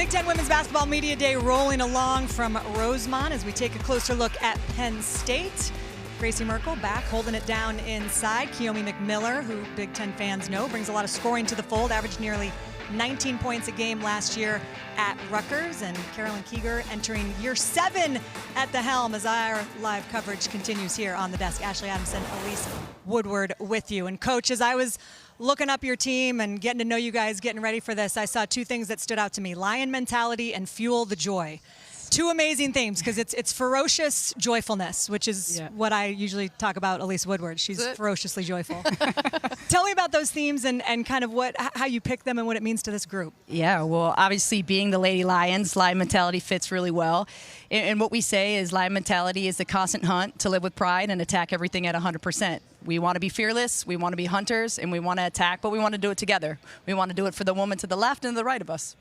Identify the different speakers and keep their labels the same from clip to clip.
Speaker 1: Big Ten Women's Basketball Media Day rolling along from Rosemont as we take a closer look at Penn State. Gracie Merkle back holding it down inside. Kiyomi McMiller, who Big Ten fans know, brings a lot of scoring to the fold, averaged nearly 19 points a game last year at Rutgers. And Carolyn Kieger entering year 7 at the helm as our live coverage continues here on the desk. Ashley Adamson, Elise Woodward with you. And Coach, as I was looking up your team and getting to know you guys, getting ready for this, I saw two things that stood out to me: Lion mentality and fuel the joy. Two amazing themes, because it's ferocious joyfulness, which is what I usually talk about Elise Woodward. She's ferociously joyful. Tell me about those themes and kind of how you pick them and what it means to this group.
Speaker 2: Yeah, well, obviously being the Lady Lions, Lion mentality fits really well. And what we say is Lion mentality is the constant hunt to live with pride and attack everything at 100%. We want to be fearless, we want to be hunters, and we want to attack, but we want to do it together. We want to do it for the woman to the left and the right of us.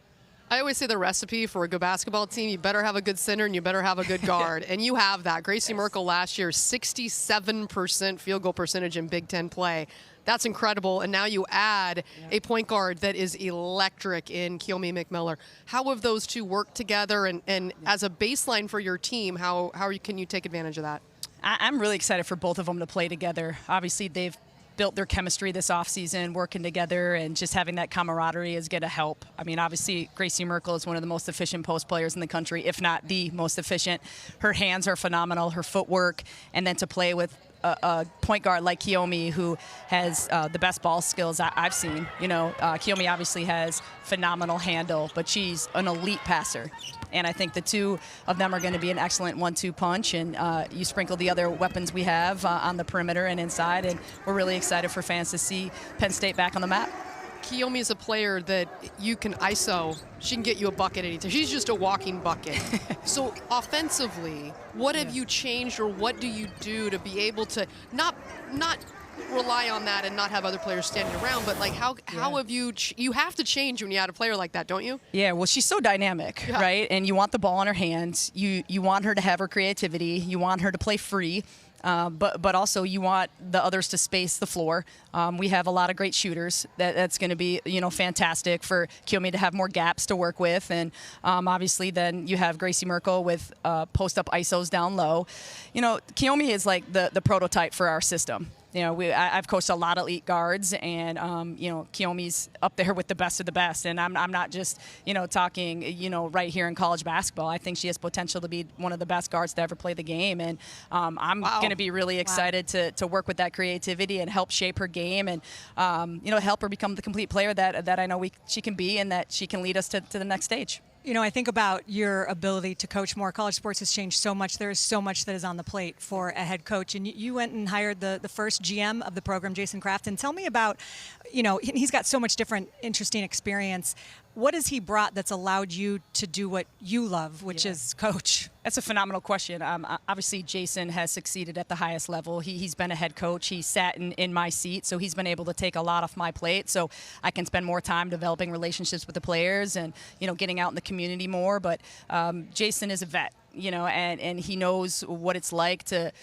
Speaker 3: I always say the recipe for a good basketball team, you better have a good center and you better have a good guard. And you have that. Gracie Merkle last year, 67% field goal percentage in Big Ten play. That's incredible. And now you add a point guard that is electric in Kiyomi McMiller. How have those two worked together? And as a baseline for your team, how can you take advantage of that?
Speaker 2: I'm really excited for both of them to play together. Obviously, they've built their chemistry this offseason, working together, and just having that camaraderie is going to help. I mean, obviously, Gracie Merkle is one of the most efficient post players in the country, if not the most efficient. Her hands are phenomenal, her footwork, and then to play with a point guard like Kiyomi, who has the best ball skills I've seen. You know, Kiyomi obviously has phenomenal handle, but she's an elite passer. And I think the two of them are going to be an excellent 1-2 punch. And you sprinkle the other weapons we have on the perimeter and inside, and we're really excited for fans to see Penn State back on the map.
Speaker 3: Kiyomi is a player that you can ISO. She can get you a bucket anytime. She's just a walking bucket. So offensively, what have you changed, or what do you do to be able to not rely on that and not have other players standing around, but like how have you have to change when you add a player like that, don't you?
Speaker 2: Yeah, well, she's so dynamic, right? And you want the ball in her hands. You want her to have her creativity. You want her to play free. But also you want the others to space the floor. We have a lot of great shooters. That's going to be fantastic for Kiyomi to have more gaps to work with, and obviously then you have Gracie Merkle with post-up ISOs down low. You know, Kiyomi is like the prototype for our system. You know, I've coached a lot of elite guards, and Kiyomi's up there with the best of the best. And I'm not just talking right here in college basketball. I think she has potential to be one of the best guards to ever play the game, and I'm going to be really excited to work with that creativity and help shape her game, and help her become the complete player that I know she can be, and that she can lead us to the next stage.
Speaker 1: You know, I think about your ability to coach more. College sports has changed so much. There is so much that is on the plate for a head coach. And you went and hired the first GM of the program, Jason Crafton. Tell me about, he's got so much different, interesting experience. What has he brought that's allowed you to do what you love, which is coach?
Speaker 2: That's a phenomenal question. Obviously, Jason has succeeded at the highest level. He's been a head coach. He sat in my seat, so he's been able to take a lot off my plate, so I can spend more time developing relationships with the players and, getting out in the community more. But Jason is a vet, and he knows what it's like to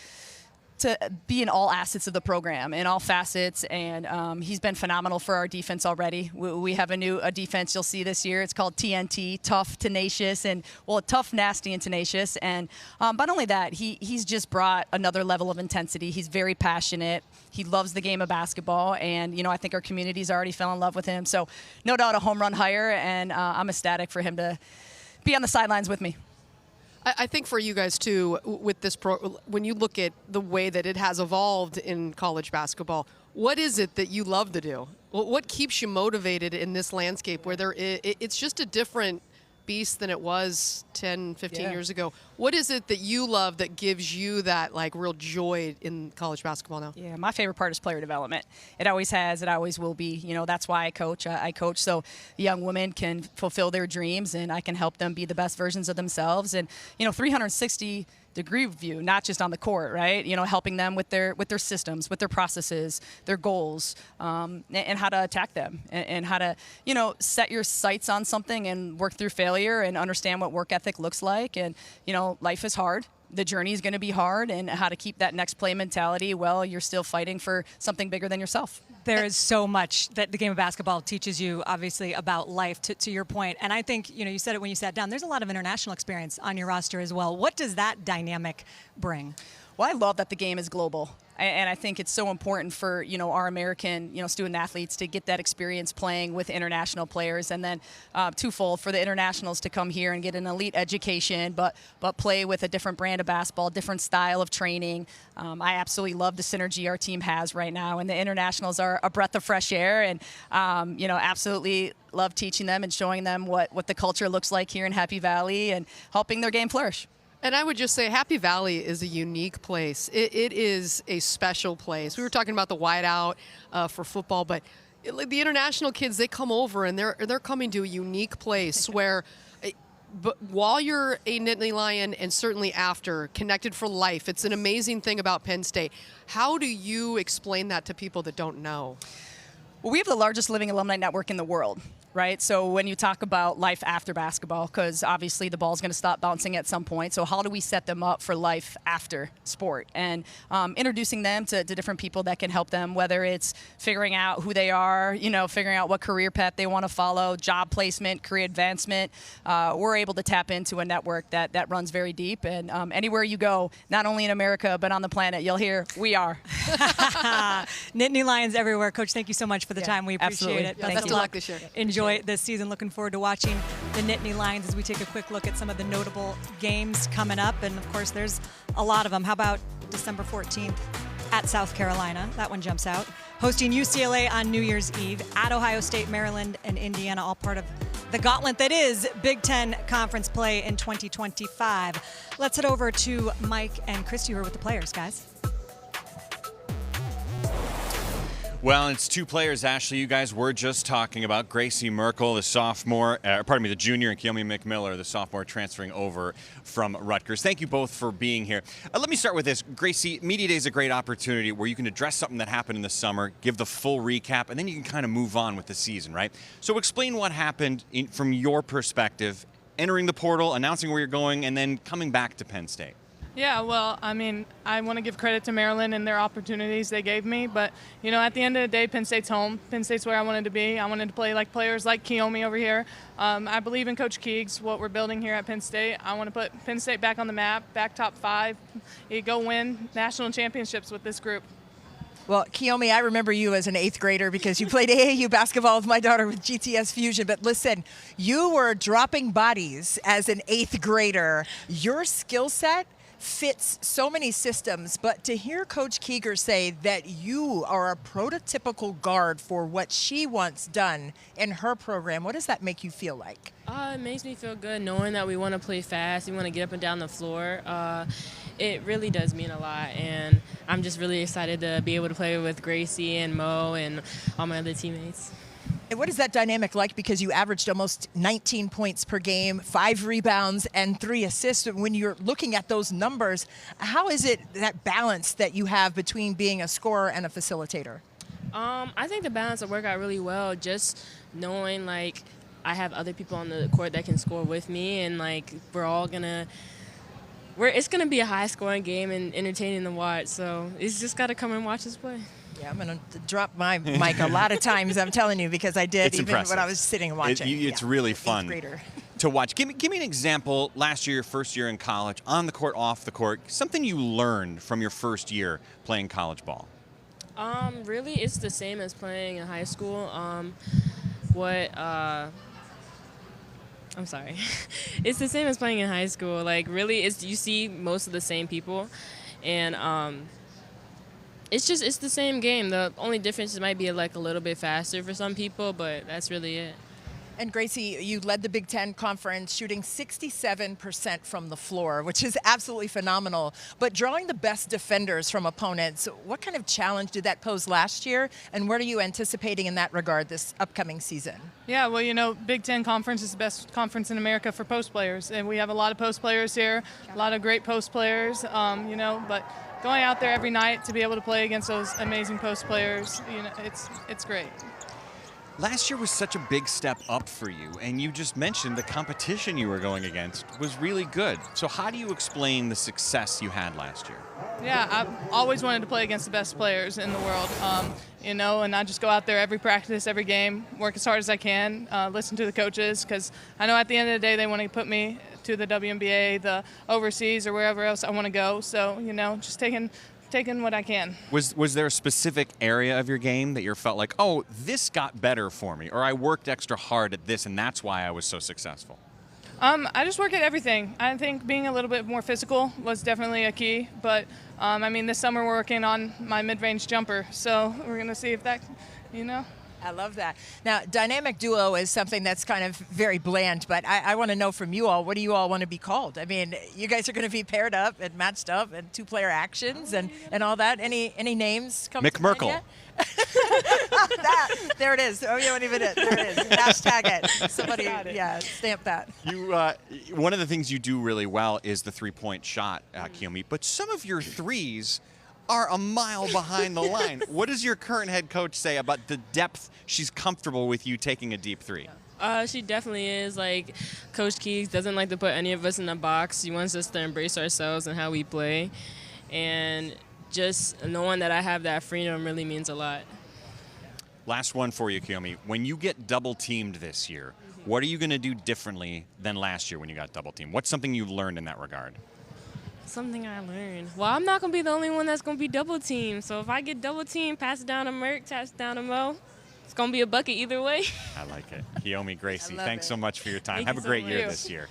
Speaker 2: be in all assets of the program, in all facets, and he's been phenomenal for our defense already. We have a defense you'll see this year. It's called TNT, tough, tenacious, and tough, nasty, and tenacious. And not only that, he's just brought another level of intensity. He's very passionate. He loves the game of basketball, and I think our community's already fell in love with him. So no doubt a home run hire, and I'm ecstatic for him to be on the sidelines with me.
Speaker 3: I think for you guys, too, with this when you look at the way that it has evolved in college basketball, what is it that you love to do? What keeps you motivated in this landscape where it's just a different beast than it was 10, 15 years ago? What is it that you love that gives you that real joy in college basketball now?
Speaker 2: Yeah, my favorite part is player development. It always has, it always will be. That's why I coach. I coach so young women can fulfill their dreams, and I can help them be the best versions of themselves. And 360-degree view, not just on the court, right? Helping them with their systems, with their processes, their goals, and how to attack them, and how to set your sights on something and work through failure and understand what work ethic looks like. And life is hard. The journey is going to be hard, and how to keep that next play mentality while you're still fighting for something bigger than yourself.
Speaker 1: There is so much that the game of basketball teaches you, obviously, about life, to your point. And I think, you said it when you sat down, there's a lot of international experience on your roster as well. What does that dynamic bring?
Speaker 2: Well, I love that the game is global. And I think it's so important for, our American, student athletes to get that experience playing with international players. And then twofold for the internationals to come here and get an elite education, but play with a different brand of basketball, different style of training. I absolutely love the synergy our team has right now. And the internationals are a breath of fresh air. And, absolutely love teaching them and showing them what the culture looks like here in Happy Valley and helping their game flourish.
Speaker 3: And I would just say Happy Valley is a unique place. It is a special place. We were talking about the whiteout for football, but the international kids, they come over and they're coming to a unique place where but while you're a Nittany Lion and certainly after, connected for life, it's an amazing thing about Penn State. How do you explain that to people that don't know?
Speaker 2: Well, we have the largest living alumni network in the world, right? So when you talk about life after basketball, because obviously the ball's going to stop bouncing at some point, so how do we set them up for life after sport? And introducing them to different people that can help them, whether it's figuring out who they are, figuring out what career path they want to follow, job placement, career advancement. We're able to tap into a network that runs very deep. And anywhere you go, not only in America, but on the planet, you'll hear, we are.
Speaker 1: Nittany Lions everywhere. Coach, thank you so much for the time. We appreciate it.
Speaker 3: Yeah, best of luck this year.
Speaker 1: Enjoy this season. Looking forward to watching the Nittany Lions as we take a quick look at some of the notable games coming up. And, of course, there's a lot of them. How about December 14th at South Carolina? That one jumps out. Hosting UCLA on New Year's Eve, at Ohio State, Maryland, and Indiana, all part of the gauntlet that is Big Ten Conference play in 2025. Let's head over to Mike and Christy, who are with the players, guys.
Speaker 4: Well, it's two players, Ashley, you guys were just talking about. Gracie Merkle, the junior, and Kiyomi McMiller, the sophomore, transferring over from Rutgers. Thank you both for being here. Let me start with this. Gracie, Media Day is a great opportunity where you can address something that happened in the summer, give the full recap, and then you can kind of move on with the season, right? So explain what happened from your perspective, entering the portal, announcing where you're going, and then coming back to Penn State.
Speaker 5: Yeah, well, I want to give credit to Maryland and their opportunities they gave me. But, at the end of the day, Penn State's home. Penn State's where I wanted to be. I wanted to play like players like Kiyomi over here. I believe in Coach Kiegs, what we're building here at Penn State. I want to put Penn State back on the map, back top 5. You go win national championships with this group.
Speaker 6: Well, Kiyomi, I remember you as an 8th grader because you played AAU basketball with my daughter with GTS Fusion. But listen, you were dropping bodies as an 8th grader. Your skill set fits so many systems, but to hear Coach Kieger say that you are a prototypical guard for what she wants done in her program, what does that make you feel like?
Speaker 7: It makes me feel good knowing that we want to play fast, we want to get up and down the floor. It really does mean a lot, and I'm just really excited to be able to play with Gracie and Mo and all my other teammates.
Speaker 6: And what is that dynamic like? Because you averaged almost 19 points per game, 5 rebounds, and 3 assists. When you're looking at those numbers, how is it that balance that you have between being a scorer and a facilitator?
Speaker 7: I think the balance will work out really well, just knowing, I have other people on the court that can score with me, and, it's going to be a high-scoring game and entertaining to watch. So it's just got to come and watch us play.
Speaker 6: Yeah, I'm going to drop my mic a lot of times, I'm telling you, because I did
Speaker 4: it's
Speaker 6: even
Speaker 4: impressive.
Speaker 6: when I was sitting and watching.
Speaker 4: It's really fun to watch. Give me an example, last year, your first year in college, on the court, off the court, something you learned from your first year playing college ball.
Speaker 7: Really, it's the same as playing in high school. I'm sorry. It's the same as playing in high school. Really, you see most of the same people, and it's the same game. The only difference might be a little bit faster for some people, but that's really it.
Speaker 6: And Gracie, you led the Big Ten Conference shooting 67% from the floor, which is absolutely phenomenal. But drawing the best defenders from opponents, what kind of challenge did that pose last year? And what are you anticipating in that regard this upcoming season?
Speaker 5: Yeah, well, Big Ten Conference is the best conference in America for post players. And we have a lot of post players here, a lot of great post players, but going out there every night to be able to play against those amazing post players, it's great.
Speaker 4: Last year was such a big step up for you, and you just mentioned the competition you were going against was really good. So how do you explain the success you had last year?
Speaker 5: Yeah, I've always wanted to play against the best players in the world, and I just go out there every practice, every game, work as hard as I can, listen to the coaches, because I know at the end of the day they want to put me to the WNBA, the overseas, or wherever else I want to go. So, just taking what I can.
Speaker 4: Was there a specific area of your game that you felt like, oh, this got better for me, or I worked extra hard at this, and that's why I was so successful?
Speaker 5: I just work at everything. I think being a little bit more physical was definitely a key, but this summer we're working on my mid-range jumper, so we're going to see if that,
Speaker 6: I love that. Now, dynamic duo is something that's kind of very bland, but I want to know from you all, what do you all want to be called? I mean, you guys are going to be paired up and matched up and two-player actions and all that. Any names come to mind
Speaker 4: McMerkle.
Speaker 6: yet? There it is. Oh, you don't even it. There it is. Hashtag it. Somebody, yeah, stamp that.
Speaker 4: You, one of the things you do really well is the three-point shot, Kiyomi, but some of your threes are a mile behind the line. What does your current head coach say about the depth she's comfortable with you taking a deep three?
Speaker 7: She definitely is. Like, Coach Kieger doesn't like to put any of us in a box. He wants us to embrace ourselves and how we play. And just knowing that I have that freedom really means a lot.
Speaker 4: Last one for you, Kiyomi. When you get double-teamed this year, what are you going to do differently than last year when you got double-teamed? What's something you've learned in that regard?
Speaker 7: Something I learned. Well, I'm not going to be the only one that's going to be double-teamed. So if I get double-teamed, pass it down to Merk, pass it down to Mo, it's going to be a bucket either way.
Speaker 4: I like it. Kiyomi, Gracie,
Speaker 6: love
Speaker 4: thanks
Speaker 6: it.
Speaker 4: so much for your time.
Speaker 7: Thank
Speaker 4: Have
Speaker 7: you
Speaker 4: a
Speaker 7: so
Speaker 4: great year
Speaker 7: much.
Speaker 4: this year.